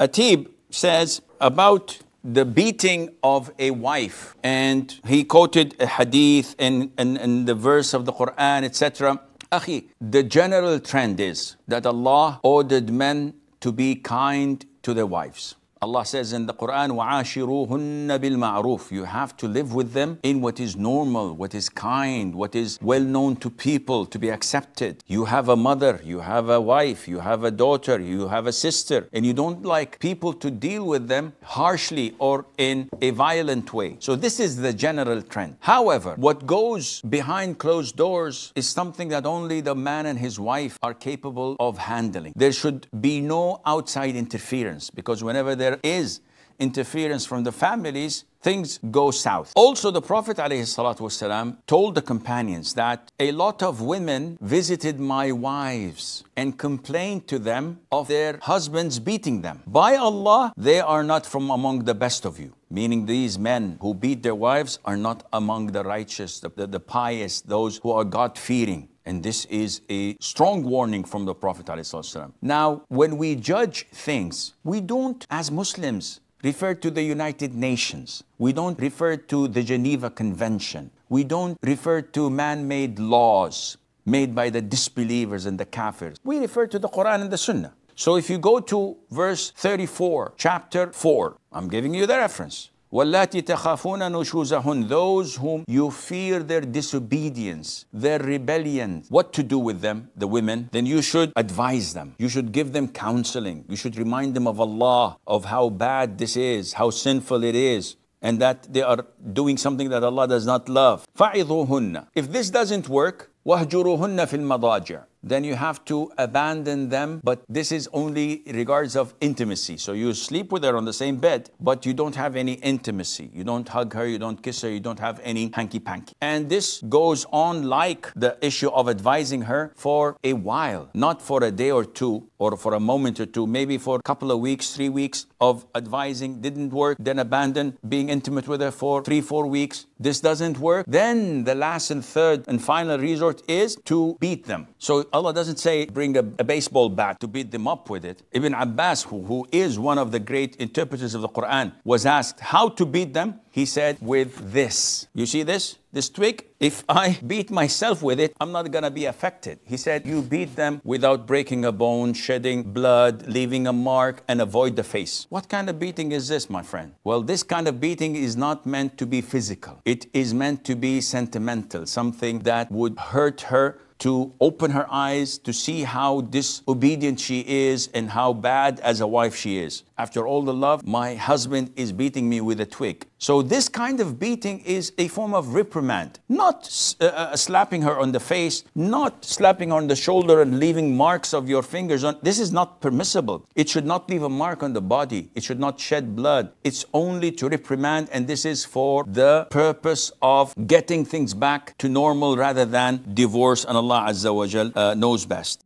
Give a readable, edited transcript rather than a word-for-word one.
Atib says about the beating of a wife, and he quoted a hadith and the verse of the Quran, etc. Akhi, the general trend is that Allah ordered men to be kind to their wives. Allah says in the Quran, وَعَاشِرُوهُنَّ بِالْمَعْرُوفِ. You have to live with them in what is normal, what is kind, what is well known to people, to be accepted. You have a mother, you have a wife, you have a daughter, you have a sister, and you don't like people to deal with them harshly or in a violent way. So this is the general trend. However, what goes behind closed doors is something that only the man and his wife are capable of handling. There should be no outside interference, because whenever there is interference from the families, things go south. Also, the Prophet ﷺ told the companions that a lot of women visited my wives and complained to them of their husbands beating them. By Allah, they are not from among the best of you. Meaning these men who beat their wives are not among the righteous, the pious, those who are God-fearing. And this is a strong warning from the Prophet ﷺ. Now, when we judge things, we don't, as Muslims, refer to the United Nations. We don't refer to the Geneva Convention. We don't refer to man-made laws made by the disbelievers and the kafirs. We refer to the Quran and the Sunnah. So if you go to verse 34, chapter 4, I'm giving you the reference. وَاللَّاتِ تَخَافُونَ نُشُوزَهُنَّ. Those whom you fear their disobedience, their rebellion, what to do with them, the women, then you should advise them. You should give them counseling. You should remind them of Allah, of how bad this is, how sinful it is, and that they are doing something that Allah does not love. فَعِظُوهُنَّ. If this doesn't work, وَهْجُرُوهُنَّ فِي الْمَضَاجِعِ. Then you have to abandon them, but this is only in regards of intimacy. So you sleep with her on the same bed, but you don't have any intimacy. You don't hug her, you don't kiss her, you don't have any hanky-panky. And this goes on like the issue of advising her for a while, not for a day or two, or for a moment or two, maybe for a couple of weeks, 3 weeks of advising, didn't work, then abandon being intimate with her for 3-4 weeks. This doesn't work. Then the last and third and final resort is to beat them. So Allah doesn't say bring a baseball bat to beat them up with it. Ibn Abbas, who is one of the great interpreters of the Quran, was asked how to beat them. He said, with this. You see this? This twig? If I beat myself with it, I'm not going to be affected. He said, you beat them without breaking a bone, shedding blood, leaving a mark, and avoid the face. What kind of beating is this, my friend? Well, this kind of beating is not meant to be physical. It is meant to be sentimental, something that would hurt her, to open her eyes, to see how disobedient she is and how bad as a wife she is. After all the love, my husband is beating me with a twig. So this kind of beating is a form of reprimand, not slapping her on the face, not slapping her on the shoulder and leaving marks of your fingers on. This is not permissible. It should not leave a mark on the body. It should not shed blood. It's only to reprimand, and this is for the purpose of getting things back to normal rather than divorce, and Allah Azza wa Jal knows best.